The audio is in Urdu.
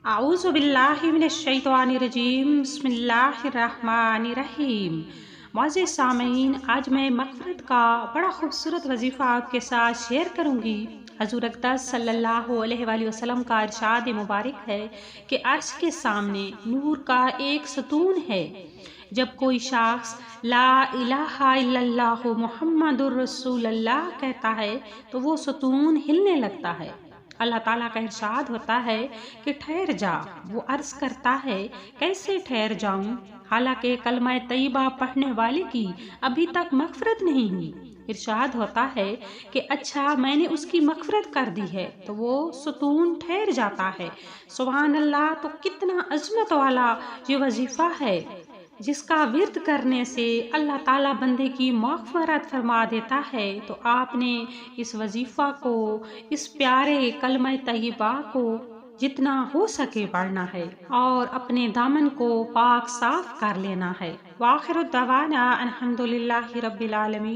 اعوذ باللہ من الشیطان الرجیم، بسم اللہ الرحمن الرحیم۔ معزز سامعین، آج میں مغفرت کا بڑا خوبصورت وظیفہ آپ کے ساتھ شیئر کروں گی۔ حضور اقدس صلی اللہ علیہ وآلہ وسلم کا ارشاد مبارک ہے کہ عرش کے سامنے نور کا ایک ستون ہے۔ جب کوئی شخص لا الہ الا اللہ محمد الرسول اللہ کہتا ہے تو وہ ستون ہلنے لگتا ہے۔ اللہ تعالیٰ کا ارشاد ہوتا ہے کہ ٹھہر جا۔ وہ عرض کرتا ہے کیسے ٹھہر جاؤں، حالانکہ کلمہ طیبہ پڑھنے والے کی ابھی تک مغفرت نہیں ہوئی۔ ارشاد ہوتا ہے کہ اچھا میں نے اس کی مغفرت کر دی ہے، تو وہ ستون ٹھہر جاتا ہے۔ سبحان اللہ! تو کتنا عظمت والا یہ وظیفہ ہے جس کا ورد کرنے سے اللہ تعالیٰ بندے کی مغفرت فرما دیتا ہے۔ تو آپ نے اس وظیفہ کو، اس پیارے کلمہ طیبہ کو جتنا ہو سکے پڑھنا ہے اور اپنے دامن کو پاک صاف کر لینا ہے۔ وآخر الدعوانا الحمدللہ رب العالمین۔